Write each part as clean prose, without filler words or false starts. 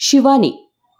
Shivani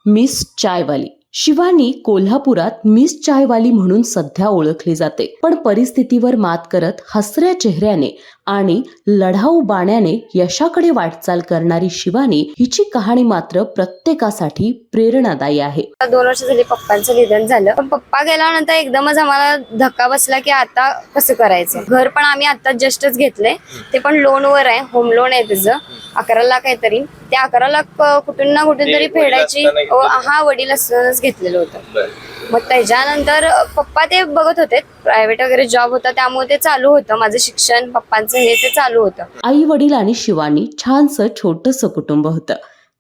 miss chaiwali. Shivani कोल्हापुरात miss chaiwali म्हणून सध्या ओळखली जाते. पण परिस्थितीवर मात करत हसऱ्या चेहऱ्याने आणि लढाऊ बाण्याने यशाकडे वाटचाल करणारी शिवानी हिची कहाणी मात्र प्रत्येकासाठी प्रेरणादायी आहे. 2 वर्ष झाली पप्पांचं निधन झालं. पण पप्पा गेल्यानंतर एकदमच आम्हाला धक्का बसला की आता कसं करायचं. घर पण आम्ही आता जस्टच घेतलंय, ते पण लोनवर आहे, होम लोन आहे त्याचं 11 लाख आहे. तरी ते 11 लाख कुठून ना कुठून तरी फेडायची हा वडील असतानाच घेतलेलं होतं. मग त्याच्यानंतर पप्पा ते बघत होते, प्रायव्हेट वगैरे जॉब होता त्यामुळे ते चालू होतं. माझं शिक्षण पप्पांचं हे ते चालू होतं. आई वडील आणि शिवानी छानसं छोटंसं कुटुंब होतं.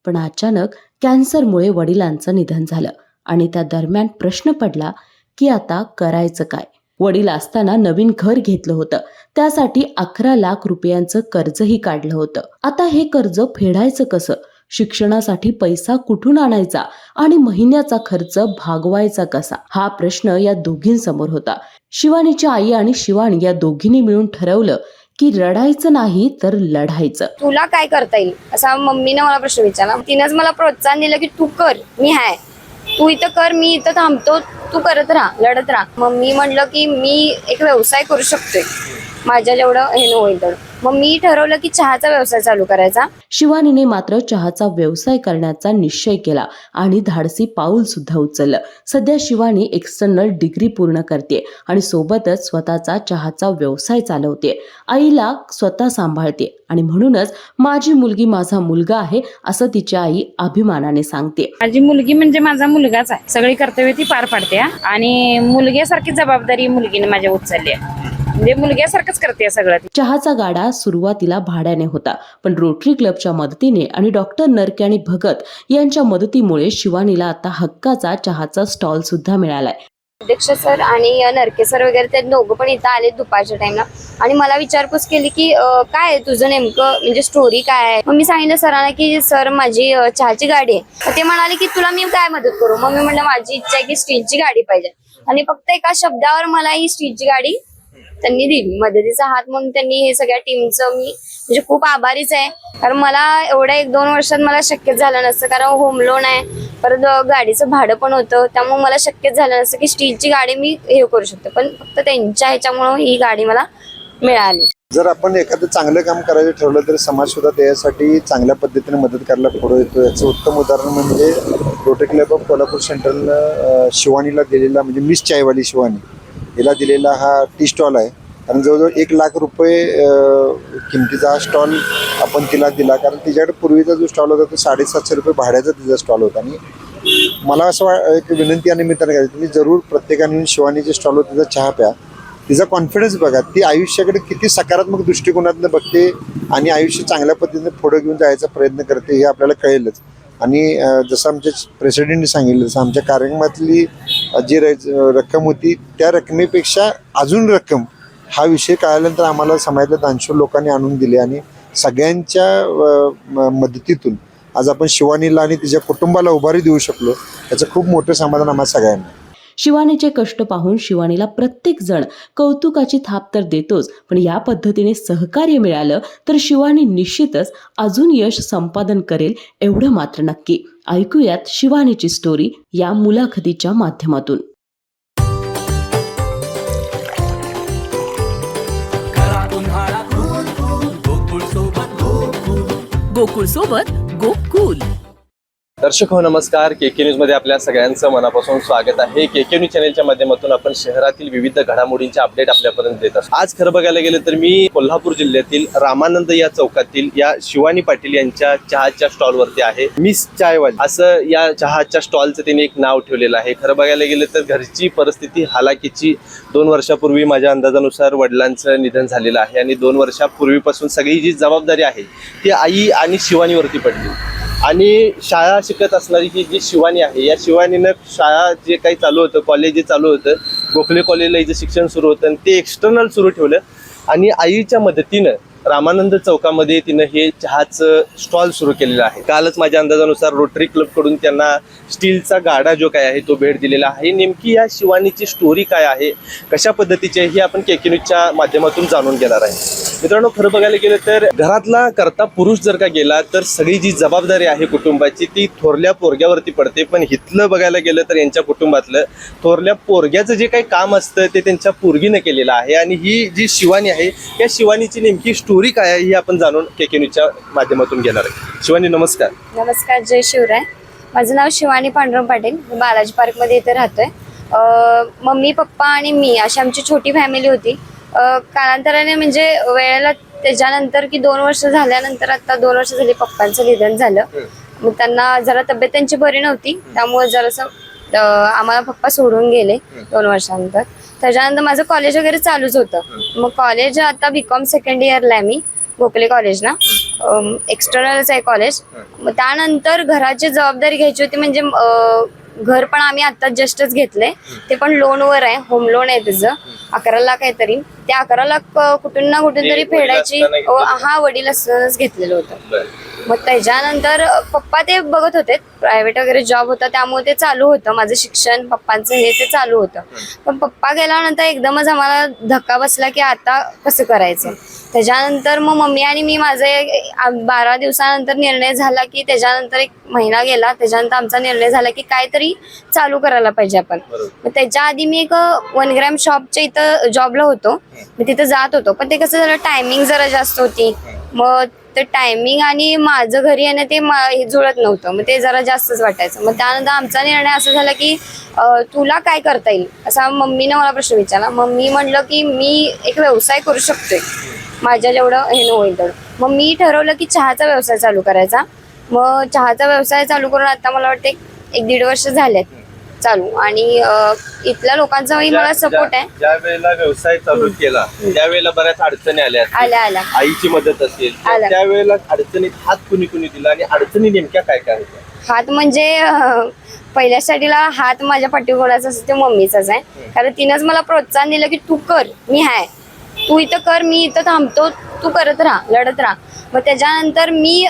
पण अचानक कॅन्सरमुळे वडिलांचं निधन झालं आणि त्या दरम्यान प्रश्न पडला की आता करायचं काय. वडील असताना नवीन घर घेतलं होतं, त्यासाठी 11 लाख रुपयांचं कर्जही काढलं होतं. आता हे कर्ज फेडायचं कसं, शिक्षणासाठी पैसा कुठून आणायचा आणि महिन्याचा खर्च भागवायचा कसा, हा प्रश्न या दोघींसमोर होता. शिवानीची आई आणि शिवानी या दोघींनी मिळून ठरवलं की रडायचं नाही तर लढायचं. तुला काय करता येईल असा मम्मीने मला प्रश्न विचारला. तिनंच मला प्रोत्साहन दिलं की तू कर, मी आहे, तू इथं कर, मी इथं थांबतो, तू करत राहा, लढत राहा. मग मी म्हटलं की मी एक व्यवसाय करू शकतोय, माझ्या जेवढं हे होईल तेवढं. मग मी ठरवलं की चहाचा व्यवसाय चालू करायचा. शिवानीने मात्र चहाचा व्यवसाय करण्याचा निश्चय केला आणि धाडसी पाऊल सुद्धा उचललं. सध्या शिवानी एक्सटर्नल डिग्री पूर्ण करते आणि सोबतच स्वतःचा चहाचा व्यवसाय चालवते. आईला स्वतः सांभाळते आणि म्हणूनच माझी मुलगी माझा मुलगा आहे असं तिची आई अभिमानाने सांगते. माझी मुलगी म्हणजे माझा मुलगाच आहे. सगळी कर्तव्य ती पार पाडते आणि मुलग्यासारखी जबाबदारी मुलगीने माझ्या उचलली आहे. म्हणजे मुलग्यासारखंच करते सगळं. चहाचा गाडा सुरुवातीला भाड्याने होता, पण रोटरी क्लबच्या मदतीने आणि डॉक्टर नरके आणि भगत यांच्या मदतीमुळे शिवानीला आता हक्काचा चहाचा स्टॉल सुद्धा मिळालाय. अध्यक्ष सर आणि नरके सर वगैरे ते दोघं पण इथं आले दुपारच्या टाइमला आणि मला विचारपूस केली की काय तुझं नेमकं म्हणजे स्टोरी काय आहे. मग मी सांगितलं सरांना की सर माझी चहाची गाडी आहे. ते म्हणाले की तुला मी काय मदत करू. मग मी म्हटलं माझी इच्छा आहे की स्टीलची गाडी पाहिजे आणि फक्त एका शब्दावर मला ही स्टीलची गाडी त्यांनी दिली. मदतीचा हात म्हणून त्यांनी हे सगळ्या टीमचं मी म्हणजे खूप आभारीच आहे. कारण मला एवढ्या 1-2 वर्षात मला शक्यच झालं नसतं, कारण होम लोन आहे, परत गाडीचं भाडं पण होतं, त्यामुळे मला शक्यच झालं नसतं की स्टीलची गाडी मी हे करू शकतो. पण फक्त त्यांच्या ह्याच्यामुळं ही गाडी मला मिळाली. जर आपण एखादं चांगलं काम करायचं ठरवलं तर समाज सुद्धा त्यासाठी चांगल्या पद्धतीने मदत करायला पुढे येतो. याचं उत्तम उदाहरण म्हणजे रोटरी क्लब ऑफ कोल्हापूर सेंट्रलनं शिवानीला दिलेला म्हणजे मिस चायवाली शिवानी हिला दिलेला हा टी स्टॉल आहे. कारण जवळजवळ 1 लाख रुपये किमतीचा हा स्टॉल आपण तिला दिला. कारण तिच्याकडे पूर्वीचा जो स्टॉल होता तो 750 रुपये भाड्याचा तिचा स्टॉल होता. आणि मला असं एक विनंती या निमित्ताने करायची, तुम्ही जरूर प्रत्येकाने शिवानीच्या स्टॉलवर तिचा चहा प्या. तिचा कॉन्फिडन्स बघा, ती आयुष्याकडे किती सकारात्मक दृष्टिकोनातून बघते आणि आयुष्य चांगल्या पद्धतीने पुढे घेऊन जायचा प्रयत्न करते हे आपल्याला कळेलच. आणि जसं आमच्या प्रेसिडेंटने सांगितलं तसं आमच्या कार्यक्रमातली जी रक्कम होती त्या रकमेपेक्षा अजून रक्कम हा विषय कळल्यानंतर आम्हाला समाजातल्या दानशूर लोकांनी आणून दिले आणि सगळ्यांच्या मदतीतून आज आपण शिवानीला आणि तिच्या कुटुंबाला उभारी देऊ शकलो, याचं खूप मोठं समाधान आम्हाला सगळ्यांना. शिवानीचे कष्ट पाहून शिवानीला प्रत्येक जण कौतुकाची थाप तर देतोच, पण या पद्धतीने सहकार्य मिळालं तर शिवानी निश्चितच अजून यश संपादन करेल एवढं मात्र नक्की. ऐकूयात शिवानीची स्टोरी या मुलाखतीच्या माध्यमातून. गोकुळ सोबत गोकुल. दर्शक हो नमस्कार. केके न्यूज मध्ये आपल्या सगळ्यांचं मनापासून स्वागत आहे. केके न्यूज चॅनलच्या माध्यमातून आपण शहरातील विविध घडामोडींचे अपडेट आपल्यापर्यंत देत असतो. आज खरं बघायला गेलं तर मी कोल्हापूर जिल्ह्यातील रामानंद या चौकातील या शिवानी पाटील यांच्या चहाच्या स्टॉलवरती आहे. मिस चायवाली असं या चहाच्या स्टॉलचं त्यांनी एक नाव ठेवलेलं आहे. खरं बघायला गेलं तर घरची परिस्थिती हालाकीची. 2 वर्षापूर्वी माझ्या अंदाजानुसार वडिलांचं निधन झालेलं आहे आणि 2 वर्षापूर्वीपासून सगळी जी जबाबदारी आहे ती आई आणि शिवानीवरती पडली. आणि शाळा शिकत असणारी ही जी शिवानी आहे या शिवानीनं शाळा जे काही चालू होतं, कॉलेज जे चालू होतं, गोखले कॉलेजला हिचं शिक्षण सुरू होतं आणि ते एक्सटर्नल सुरू ठेवलं आणि आईच्या मदतीनं रामानंद चौकामध्ये तिनं हे चहाचं स्टॉल सुरू केलेलं आहे. कालच माझ्या अंदाजानुसार रोटरी क्लबकडून त्यांना स्टीलचा गाडा जो काय आहे तो भेट दिलेला आहे. नेमकी या शिवानीची स्टोरी काय आहे, कशा पद्धतीची आहे हे आपण केके न्यूजच्या माध्यमातून जाणून घेणार आहे. मित्रांनो, खरं बघायला गेलं तर घरातला करता पुरुष जर का गेला तर सगळी जी जबाबदारी आहे कुटुंबाची ती थोरल्या पोरग्यावरती पडते. पण इथलं बघायला गेलं तर यांच्या कुटुंबातलं थोरल्या पोरग्याचं जे काही काम असतं ते त्यांच्या पोरगीनं केलेलं आहे. आणि ही जी शिवानी आहे या शिवानीची नेमकी स्टोरी काय आहे ही आपण जाणून KK न्यूजच्या माध्यमातून घेणार आहे. शिवानी, नमस्कार. नमस्कार, जय शिवराय. माझं नाव शिवानी पांडुरंग पाटील. मी बालाजी पार्कमध्ये इथे राहतोय. मम्मी पप्पा आणि मी अशी आमची छोटी फॅमिली होती. कालांतराने म्हणजे वेळेला त्याच्यानंतर की 2 वर्ष झाल्यानंतर, आता 2 वर्ष झाली पप्पांचं निधन झालं. मग त्यांना जरा तब्येत त्यांची बरी नव्हती, त्यामुळे जरासं आम्हाला पप्पा सोडून गेले 2 वर्षानंतर. त्याच्यानंतर माझं कॉलेज वगैरे चालूच होतं. मग कॉलेज आता BCom सेकंड इयरला आहे मी गोखले कॉलेज ना. एक्सटर्नलच आहे कॉलेज. मग त्यानंतर घराची जबाबदारी घ्यायची होती. म्हणजे घर पण आम्ही आता जस्टच घेतलंय, ते पण लोनवर आहे, होम लोन आहे त्याचं 11 लाख आहे. तरी ते 11 लाख कुठून ना कुठून तरी फेडायची. हा, वडील असतानाच घेतलेलं होतं. मग त्याच्यानंतर पप्पा ते बघत होते, प्रायव्हेट वगैरे जॉब होता त्यामुळे ते चालू होतं. माझं शिक्षण पप्पांचं हे ते चालू होतं. पण पप्पा गेल्यानंतर एकदमच आम्हाला धक्का बसला की आता कसं करायचं. त्याच्यानंतर मग मम्मी आणि मी माझे 12 दिवसानंतर निर्णय झाला की, त्याच्यानंतर 1 महिना गेला, त्याच्यानंतर आमचा निर्णय झाला की काहीतरी चालू करायला पाहिजे आपण. मग त्याच्या आधी मी एक 1 ग्रॅम शॉपच्या इथं जॉबला होतो. मी तिथं जात होतो, पण ते कसं झालं, टायमिंग जरा जास्त होती. मग ते टायमिंग आणि माझं घरी येणं ते जुळत नव्हतं. मग ते जरा जास्तच वाटायचं. मग त्यानंतर आमचा निर्णय असा झाला की तुला काय करता येईल असा मम्मीने मला प्रश्न विचारला. मग मी म्हटलं की मी एक व्यवसाय करू शकतोय, माझ्या जेवढं हे होईल तेवढं. मग मी ठरवलं की चहाचा व्यवसाय चालू करायचा. मग चहाचा व्यवसाय चालू करून आता मला वाटतं 1-1.5 वर्ष झालेत चालू. आणि इथल्या लोकांचाही मला सपोर्ट आहे. ज्या वेळेला व्यवसाय चालू केला त्यावेळेला बऱ्याच अडचणी आल्या, आईची मदत असेल, त्यावेळेला अडचणीत हात कुणी दिला आणि अडचणी नेमक्या काय काय होत्या? हात म्हणजे पहिल्या स्टार्टिंगला हात माझ्या पाठीकोणाचा असतो ते मम्मीचाच आहे. कारण तिनंच मला प्रोत्साहन दिलं की तू कर, मी आहे, तू इथं कर, मी इथं थांबतो, तू करत राहा, लढत राहा. मग त्याच्यानंतर मी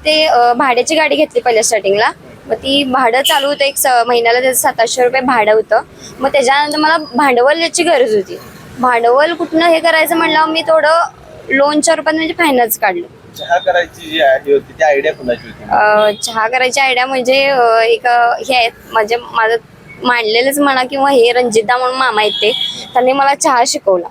ते भाड्याची गाडी घेतली पहिल्या स्टार्टिंगला. मग ती भाडं चालू होतं, 1 महिन्याला त्याचं 700 रुपये भाडं होतं. मग त्याच्यानंतर मला भांडवलाची गरज होती. भांडवल कुठनं हे करायचं म्हणलं, मी थोडं लोनच्या रूपात म्हणजे फायनान्स काढलं. चहा करायची जी आहे होती ती आयडिया कुणाची होती? चहा करायची आयडिया म्हणजे एक हे आहेत म्हणजे माझं मांडलेलंच म्हणा किंवा हे रणजितदा म्हणून मामा आहेत, त्यांनी मला चहा शिकवला.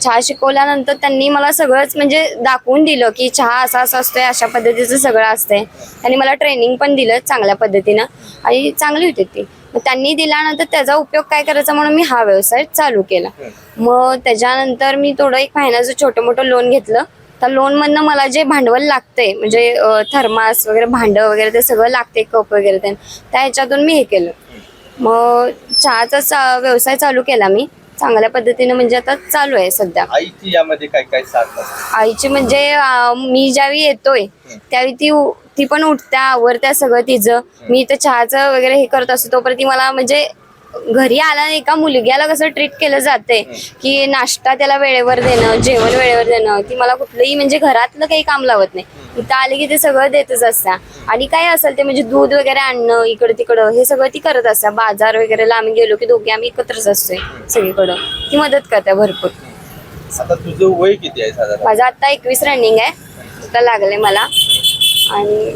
चहा शिकवल्यानंतर त्यांनी मला सगळंच म्हणजे दाखवून दिलं की चहा असा असा असतोय, अशा पद्धतीचं सगळं असतंय. त्यांनी मला ट्रेनिंग पण दिलं चांगल्या पद्धतीनं आणि चांगली होती ती. मग त्यांनी दिल्यानंतर त्याचा उपयोग काय करायचा म्हणून मी हा व्यवसाय चालू केला. मग त्याच्यानंतर मी थोडं एक फायनान्सचं छोटं मोठं लोन घेतलं. त्या लोनमधनं मला जे भांडवल लागतंय म्हणजे थर्मास वगैरे, भांडं वगैरे ते सगळं लागते, कप वगैरे त्या ह्याच्यातून मी हे केलं. मग चहाचा व्यवसाय चालू केला मी चांगल्या पद्धतीने. म्हणजे आता चालू आहे सध्या. आईची यामध्ये काय काय साथ असते? आईची म्हणजे मी ज्यावेळी येतोय त्यावेळी ती पण उठत्या, आवरत्या सगळं तिचं. मी इथं चहाचं वगैरे हे करत असतो तोपर्यंत ती मला म्हणजे घरी आला एका मुलग्याला कसं ट्रीट केलं जाते की नाश्ता त्याला वेळेवर देणं, जेवण वेळेवर देणं. ती मला कुठलंही म्हणजे घरातलं काही काम लावत नाही. इथं आले की ते सगळं देतच असत्या. आणि काय असेल ते म्हणजे दूध वगैरे आणणं इकडं तिकडं हे सगळं ती करत असत्या. बाजार वगैरेला आम्ही गेलो की दोघे आम्ही एकत्रच असतोय सगळीकडं. ती मदत करते भरपूर. आता तुझं वय किती आहे साधारण? माझं आता 21 रनिंग आहे, आता लागले मला. आणि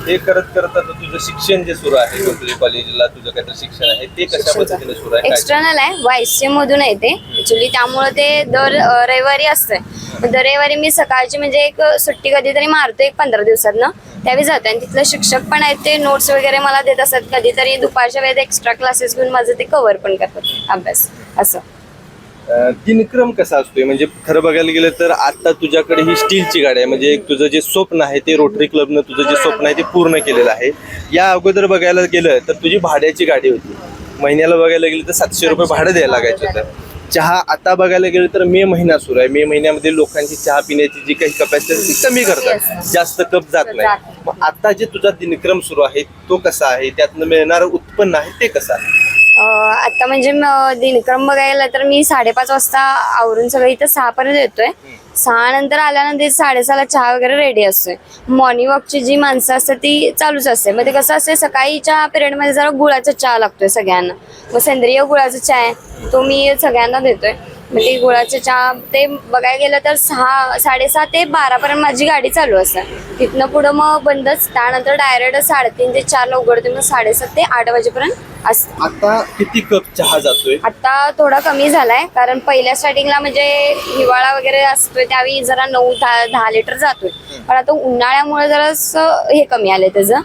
हे करत करत आता तुझं शिक्षण जे सुरू आहे गोखले कॉलेजला तुझं काहीतरी शिक्षण आहे ते कशा पद्धतीने सुरू आहे? एक्सटर्नल आहे, YCM मधून आहे ते ऍक्च्युली. त्यामुळे ते दर रविवारी असतंय. दर रविवारी मी सकाळची म्हणजे एक सुट्टी कधीतरी मारतो 15 दिवसातनं, त्यावेळी जातो. आणि तिथलं शिक्षक पण आहेत, ते नोट्स वगैरे मला देत असतात. कधीतरी दुपारच्या वेळेत एक्स्ट्रा क्लासेस घेऊन माझं ते कव्हर पण करतात अभ्यास असं. दिनक्रम कसा असतोय? म्हणजे खरं बघायला गेलं तर आता तुझ्याकडे ही स्टीलची गाडी आहे, म्हणजे तुझं जे स्वप्न आहे ते रोटरी क्लबनं तुझं जे स्वप्न आहे ते पूर्ण केलेलं आहे. या अगोदर बघायला गेलं तर तुझी भाड्याची गाडी होती, महिन्याला बघायला गेलं तर 700 रुपये भाडं द्यायला लागायचं होतं. चहा आता बघायला गेलं तर मे महिना सुरू आहे. मे महिन्यामध्ये लोकांची चहा पिण्याची जी काही कपॅसिटी ती कमी करतात, जास्त कप जात नाही. मग आता जे तुझा दिनक्रम सुरू आहे तो कसा आहे, त्यातनं मिळणारं उत्पन्न आहे ते कसं आहे? आता म्हणजे दिनक्रम बघायला तर मी 5:30 वाजता आवरून सगळं इथं 6 पर्यंत येतोय. 6 नंतर आल्यानंतर 6:30ला चहा वगैरे रेडी असतोय. मॉर्निंग वॉकची जी माणसं असतात ती चालूच असते. मग ते कसं असते, सकाळीच्या पिरियडमध्ये जरा गुळाचा चहा लागतोय सगळ्यांना. मग सेंद्रिय गुळाचा चहा आहे तो मी सगळ्यांना देतोय. मग ते गुळाचं चहा ते बघायला गेलं तर 6:30 ते 12 पर्यंत माझी गाडी चालू असते. तिथनं पुढं मग बंदच. त्यानंतर डायरेक्ट 3:30 ते 4 उघडते. मग 7:30 ते 8 वाजेपर्यंत असते. आता किती कप चहा जातोय? आता थोडा कमी झालाय, कारण पहिल्या स्टार्टिंगला म्हणजे हिवाळा वगैरे असतोय त्यावेळी जरा 9-10 लिटर जातोय. पण आता उन्हाळ्यामुळे जरा हे कमी आलंय त्याचं.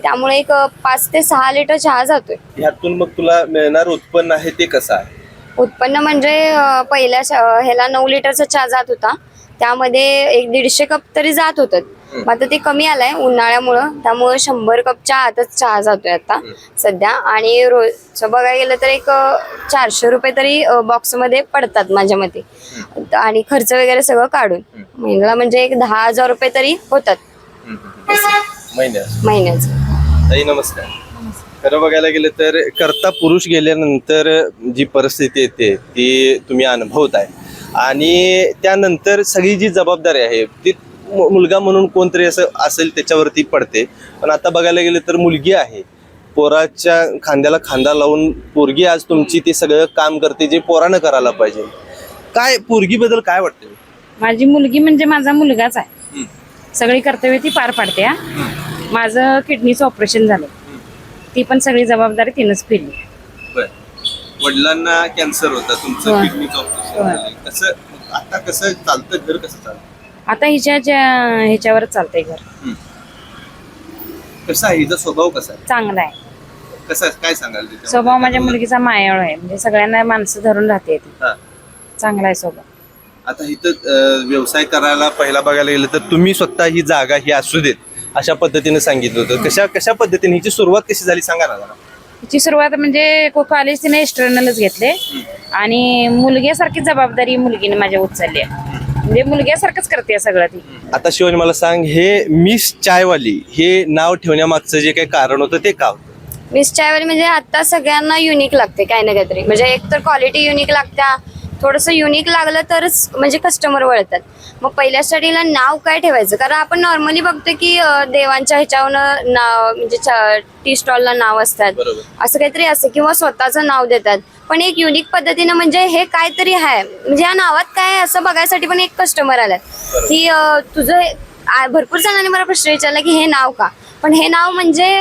त्यामुळे एक 5 ते 6 लिटर चहा जातोय. ह्यातून मग तुला मिळणार उत्पन्न आहे ते कसं आहे? उत्पन्न म्हणजे पहिल्या ह्याला 9 लिटरचा चहा जात होता, त्यामध्ये 150 कप तरी जात होतं. मग आता ते कमी आलंय उन्हाळ्यामुळं, त्यामुळे 100 कपच्या आतच चहा जातोय आता सध्या. आणि रोजचं बघायला गेलं तर एक 400 रुपये तरी बॉक्समध्ये पडतात माझ्या मते. आणि खर्च वगैरे सगळं काढून महिन्याला म्हणजे एक 10,000 रुपये तरी होतात महिन्याचं. ताई नमस्कार. खरं बघायला गेलं तर करता पुरुष गेल्यानंतर जी परिस्थिती येते ती तुम्ही अनुभवताय, आणि त्यानंतर सगळी जी जबाबदारी आहे ती मुलगा म्हणून कोणतरी असं असेल त्याच्यावरती पडते. पण आता बघायला गेलं तर मुलगी आहे, पोराच्या खांद्याला खांदा लावून पोरगी आज तुमची ते सगळं काम करते जे पोरानं करायला पाहिजे. काय पोरगीबद्दल काय वाटतं? माझी मुलगी म्हणजे माझा मुलगाच आहे. सगळी कर्तव्य ती पार पाडते. माझं किडनीचं ऑपरेशन झालं, ती पण सगळी जबाबदारी तिनंच फिरली. बर, वडिलांना कॅन्सर होता, तुमचं होय. किडनीचं ऑपरेशन झालं. कसं आता कसं चालतं, घर कसं चालतं? आता ह्याच्यावर चालतंय घर. कसा आहे हिचा स्वभाव, कसा आहे, चांगला आहे कसा आहे, काय सांगाल त्याच्याबद्दल? स्वभाव. माझ्या मुलगीचा मायाळू आहे, म्हणजे सगळ्यांना माणसं धरून राहते ती. हा. चांगला आहे स्वभाव. आता इथं व्यवसाय करायला पहिला बघायला गेलं तर तुम्ही स्वतः ही जागा ही असू देत अशा पद्धतीने सांगितलं होतं. कशा पद्धतीने हिची सुरुवात कशी झाली सांगा ना जरा. तिची सुरुवात म्हणजे कॉलेज तिने एक्सटर्नलच घेतले, आणि मुलग्यासारखी जबाबदारी मुलगीने माझ्या उचलली आहे. म्हणजे मुलग्यासारखंच करते सगळं ती. आता शिवानी मला सांग, हे मिस चायवाली हे नाव ठेवण्यामागचं जे काही कारण होतं ते का होतं? मिस चायवाली म्हणजे आता सगळ्यांना युनिक लागते काय ना काहीतरी. म्हणजे एक तर क्वालिटी युनिक लागत्या, थोडंसं युनिक लागलं तरच म्हणजे कस्टमर वळतात. मग पहिल्या स्टडीला नाव काय ठेवायचं, कारण आपण नॉर्मली बघतो की देवांच्या ह्याच्यावर नाव म्हणजे टी स्टॉलला नाव असतात, असं काहीतरी असं, किंवा स्वतःचं नाव देतात. पण एक युनिक पद्धतीनं म्हणजे हे काहीतरी आहे, म्हणजे या नावात काय आहे असं बघायसाठी पण एक कस्टमर आलाय की तुझं भरपूर जणांनी मला प्रश्न विचारला की हे नाव का. पण हे नाव म्हणजे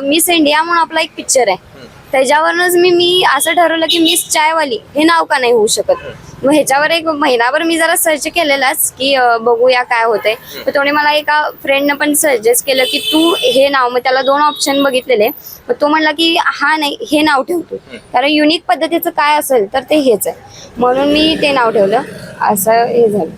मिस इंडिया म्हणून आपला एक पिक्चर आहे, त्याच्यावरूनच मी असं ठरवलं की मिस चायवाली हे नाव का नाही होऊ शकत. मग ह्याच्यावर एक महिनाभर मी जरा सर्च केलेलाच की बघूया काय होतंय. तर त्याने मला एका फ्रेंडनं पण सजेस्ट केलं की तू हे नाव, मग त्याला 2 ऑप्शन बघितलेले. मग तो म्हणला की हा नाही, हे नाव ठेवतो, कारण युनिक पद्धतीचं काय असेल तर ते हेच आहे, म्हणून मी ते नाव ठेवलं. असं हे झालं.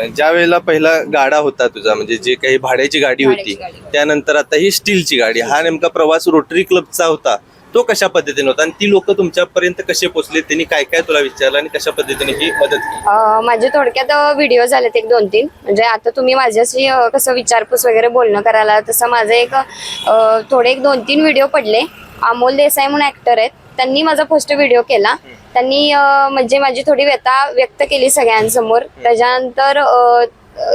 ज्या वेळेला पहिला गाडा होता तुझा, म्हणजे जे काही भाड्याची गाडी होती, त्यानंतर आता ही स्टीलची गाडी, हा नेमका प्रवास रोटरी क्लबचा होता, तो कशा पद्धतीने होता, आणि ती लोक तुमच्यापर्यंत कसे पोहोचले, त्यांनी काय काय तुला विचारलं आणि कशा पद्धतीने ही मदत केली? माझे थोडक्यात व्हिडिओ झालेत 1-2-3. म्हणजे आता तुम्ही माझ्याशी कसं विचारपूस वगैरे बोलणं करायला, तसं माझे थोडे 1-2-3 व्हिडिओ पडले. अमोल देसाई म्हणून ऍक्टर आहेत, त्यांनी माझा फर्स्ट व्हिडिओ केला. त्यांनी म्हणजे माझी थोडी व्यथा व्यक्त केली सगळ्यांसमोर. त्याच्यानंतर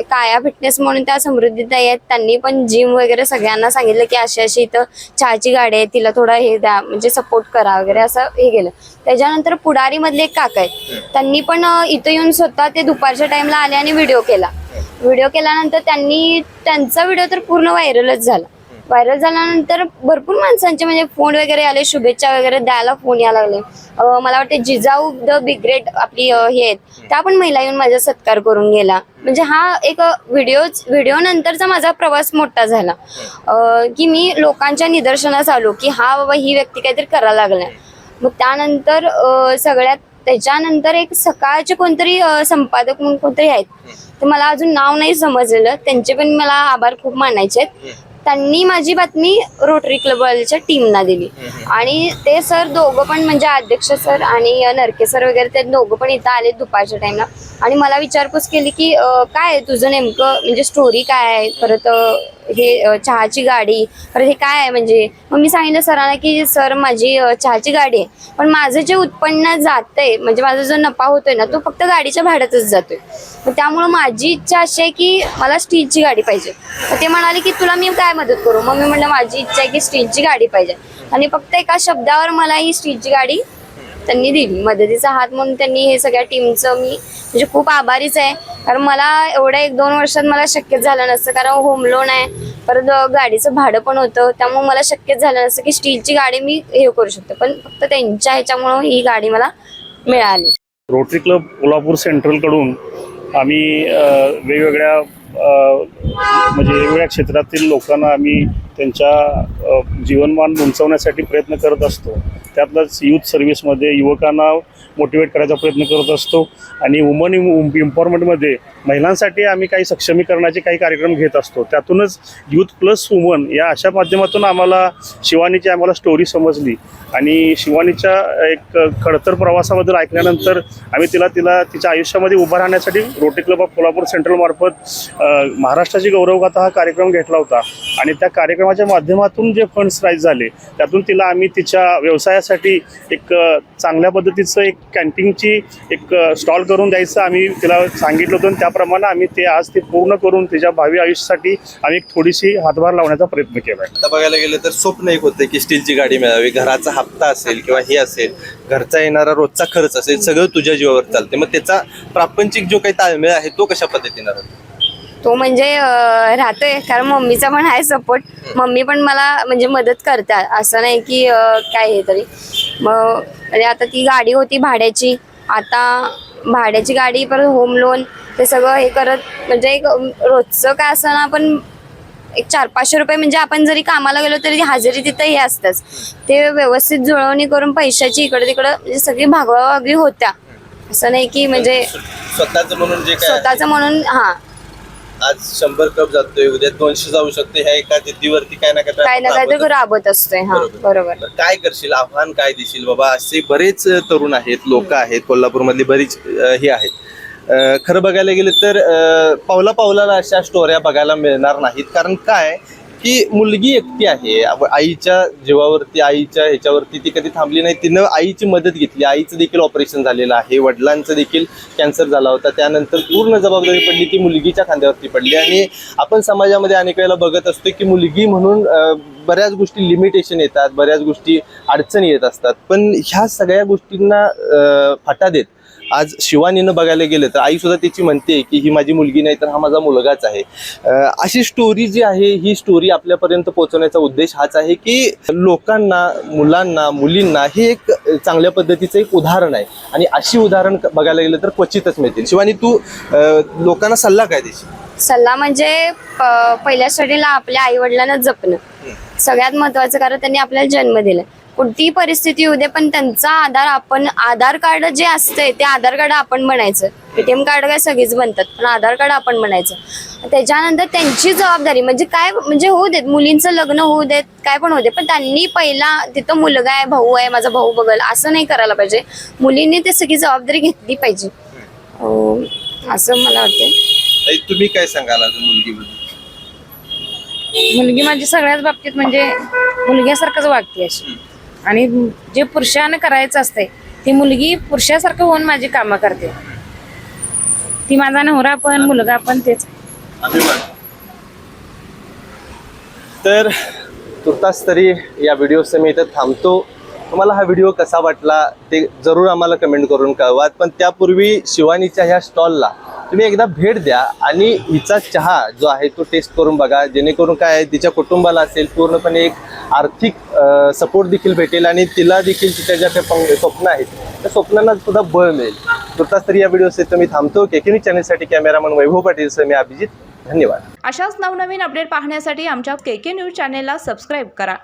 काया फिटनेस म्हणून त्या समृद्धीताई आहेत, त्यांनी पण जिम वगैरे सगळ्यांना सांगितलं की अशी इथं चहाची गाडी आहे, तिला थोडा हे द्या, म्हणजे सपोर्ट करा वगैरे असं हे केलं. त्याच्यानंतर पुढारी मधले एक काका आहेत, त्यांनी पण इथं येऊन स्वतः ते दुपारच्या टाइमला आले आणि व्हिडिओ केला. व्हिडिओ केल्यानंतर त्यांचा व्हिडिओ तर पूर्ण व्हायरलच झाला. व्हायरल झाल्यानंतर भरपूर माणसांचे म्हणजे फोन वगैरे आले, शुभेच्छा वगैरे द्यायला फोन यायला लागले. मला वाटते जिजाऊ द बिग ग्रेट आपली हे आहेत, त्या पण महिला येऊन माझा सत्कार करून गेला. म्हणजे हा एक व्हिडिओ नंतरचा माझा प्रवास मोठा झाला की मी लोकांच्या निदर्शनास आलो की हा बाबा ही व्यक्ती काहीतरी करायला लागल्या. मग त्यानंतर त्याच्यानंतर एक सकाळचे कोणतरी संपादक म्हणून कोणतरी आहेत, तर मला अजून नाव नाही समजलेलं, त्यांचे पण मला आभार खूप मानायचे आहेत. त्यांनी माझी बातमी रोटरी क्लबच्या टीमना दिली, आणि ते सर दोघं पण म्हणजे अध्यक्ष सर आणि नरके सर वगैरे ते दोघं पण इथं आले दुपारच्या टाइमला, आणि मला विचारपूस केली की काय तुझं नेमकं म्हणजे स्टोरी काय आहे, परत हे चहाची गाडी, परत हे काय आहे म्हणजे. मग मी सांगितलं सरांना की सर माझी चहाची गाडी आहे, पण माझं जे उत्पन्न जातंय म्हणजे माझा जो नफा होतोय ना, तो फक्त गाडीच्या भाड्यातच जातोय. मग त्यामुळं माझी इच्छा अशी आहे की मला स्टीलची गाडी पाहिजे. मग ते म्हणाले की तुला मी काय मदत करू. मग मी म्हटलं माझी इच्छा आहे की स्टीलची गाडी पाहिजे, आणि फक्त एका शब्दावर मला ही स्टीलची गाडी त्यांनी दिली, मदतीचा हात म्हणून त्यांनी. हे सगळ्या टीमचं मी म्हणजे खूप आभारीच आहे, कारण मला एवढ्या 1-2 वर्षात मला शक्यच झालं नसतं, कारण होम लोन आहे, परत गाडीचं भाडं पण होतं, त्यामुळे मला शक्यच झालं नसतं की स्टीलची गाडी मी हे करू शकते. पण फक्त त्यांच्या ह्याच्यामुळं ही गाडी मला मिळाली. रोटरी क्लब कोल्हापूर सेंट्रलकडून आम्ही वेगवेगळ्या म्हणजे वेगवेगळ्या क्षेत्रातील लोकांना आम्ही त्यांच्या जीवनमान उंचावण्यासाठी प्रयत्न करत असतो. त्यातलाच यूथ सर्व्हिसमध्ये युवकांना मोटिवेट करायचा प्रयत्न करत असतो आणि वुमन एम्पॉवरमेंटमध्ये महिलांसाठी आम्ही काही सक्षमीकरणाचे काही कार्यक्रम घेत असतो. त्यातूनच यूथ प्लस वुमन या अशा माध्यमातून आम्हाला शिवानीची स्टोरी समजली आणि शिवानीच्या एक खडतर प्रवासाबद्दल ऐकल्यानंतर आम्ही तिला तिच्या आयुष्यामध्ये उभं राहण्यासाठी रोटरी क्लब ऑफ कोल्हापूर सेंट्रलमार्फत महाराष्ट्राची गौरवगाथा हा कार्यक्रम घेतला होता आणि त्या कार्यक्रमाच्या माध्यमातून जे फंड्स राईज झाले त्यातून तिला आम्ही तिच्या व्यवसायासाठी एक चांगल्या पद्धतीचं एक कॅन्टीनची एक स्टॉल करून द्यायचं आम्ही तिला सांगितलं होतं. त्याप्रमाणे आम्ही आज ते पूर्ण करून तिच्या भावी आयुष्यासाठी आम्ही एक थोडीशी हातभार लावण्याचा प्रयत्न केला आहे. आता बघायला गेलं तर स्वप्न एक होतं की स्टीलची गाडी मिळावी, घराचा हप्ता असेल किंवा हे असेल, घरचा येणारा रोजचा खर्च असेल, सगळं तुझ्या जीवावर चालते. मग त्याचा प्रापंचिक जो काही ताळमेळ आहे तो कशा पद्धतीने राहतो? तो म्हणजे राहतोय, कारण मम्मीचा पण आहे सपोर्ट. मम्मी पण मला म्हणजे मदत करतात, असं नाही की काय हे तरी. मग म्हणजे आता ती गाडी होती भाड्याची, आता भाड्याची गाडी परत होम लोन ते सगळं हे करत म्हणजे एक रोजचं काय असं ना, पण एक 400-500 रुपये म्हणजे आपण जरी कामाला गेलो तरी हजेरी तिथं हे असतंच, ते व्यवस्थित जुळवणी करून पैशाची इकडे तिकडं म्हणजे सगळी भागवाभागी होत्या. असं नाही की म्हणजे स्वतःच म्हणून जे काय स्वतःच म्हणून. हा, आज 100 कप जातोय, उद्या 200 जाऊ शकते, ह्या एका जिद्दीवरती काय ना काय तर राबत असतोय. हा, बरोबर. काय करशील, आव्हान काय देशील? बाबा असे बरेच तरुण आहेत, लोक आहेत, कोल्हापूरमधली बरीच हे आहेत. खरं बघायला गेलं तर पावला पावलाला अशा स्टोऱ्या बघायला मिळणार नाहीत. कारण काय की मुलगी एकटी आहे, आईच्या जीवावरती, आईच्या ह्याच्यावरती ती कधी थांबली नाही. तिनं आईची मदत घेतली, आईचं देखील ऑपरेशन झालेलं आहे, वडिलांचं देखील कॅन्सर झाला होता, त्यानंतर पूर्ण जबाबदारी पडली ती मुलगीच्या खांद्यावरती पडली. आणि आपण समाजामध्ये अनेक वेळेला बघत असतो की मुलगी म्हणून बऱ्याच गोष्टी लिमिटेशन येतात, बऱ्याच गोष्टी अडचणी येत असतात. पण ह्या सगळ्या गोष्टींना फाटा देत आज शिवानीनं बघायला गेलं तर आई सुद्धा त्याची म्हणते की ही माझी मुलगी नाही तर हा माझा मुलगाच आहे. अशी स्टोरी जी आहे ही स्टोरी आपल्यापर्यंत पोहोचवण्याचा उद्देश हाच आहे की लोकांना, मुलांना, मुलींना हे एक चांगल्या पद्धतीचं एक उदाहरण आहे आणि अशी उदाहरण बघायला गेलं तर क्वचितच मिळतील. शिवानी, तू लोकांना सल्ला काय देशील? सल्ला म्हणजे पहिल्या स्टडीला आपल्या आई वडिलांना जपणं सगळ्यात महत्वाचं, कारण त्यांनी आपल्याला जन्म दिला. कोणतीही परिस्थिती येऊ दे पण त्यांचा आधार कार्ड जे असतंय ते आधार कार्ड आपण बनायचं. ATM कार्ड काय सगळीच बनतात, पण आधार कार्ड आपण बनायचं. त्याच्यानंतर त्यांची जबाबदारी म्हणजे काय, म्हणजे होऊ देत मुलींचं लग्न होऊ देत, काय पण होऊ दे, पण त्यांनी पहिला तिथं मुलगा आहे, भाऊ आहे, माझा भाऊ बघल असं नाही करायला पाहिजे. मुलींनी ते सगळी जबाबदारी घेतली पाहिजे असं मला वाटतं. तुम्ही काय सांगाल अजून मुलगीबद्दल? मुलगी माझी सगळ्याच बाबतीत म्हणजे मुलग्यासारखंच वागते अशी, आणि जे पुरुषाने करायचं असते ती मुलगी पुरुषासारखं होऊन माझी कामं करते. ती माझा नवरा पण मुलगा पण तेच. तर तुर्तास तरी या व्हिडिओचं मी इथं थांबतो. तुम्हाला हा व्हिडिओ कसा वाटला ते जरूर आम्हाला कमेंट करून कळवा. पण त्यापूर्वी शिवानीच्या ह्या स्टॉलला तुम्ही एकदा भेट द्या आणि हिचा चहा जो आहे तो टेस्ट करून बघा, जेणेकरून काय आहे तिच्या कुटुंबाला असेल पूर्णपणे एक आर्थिक सपोर्ट देखील भेटेल आणि तिला देखील तिच्या ज्या काही स्वप्न आहेत त्या स्वप्नांना सुद्धा बळ मिळेल. तुर्तास तरी या व्हिडिओसाठी मी थांबतो. केके न्यूज चॅनलसाठी कॅमेरामन वैभव पाटील, मी अभिजित. धन्यवाद. अशाच नवनवीन अपडेट पाहण्यासाठी आमच्या केके न्यूज चॅनेलला सबस्क्राईब करा.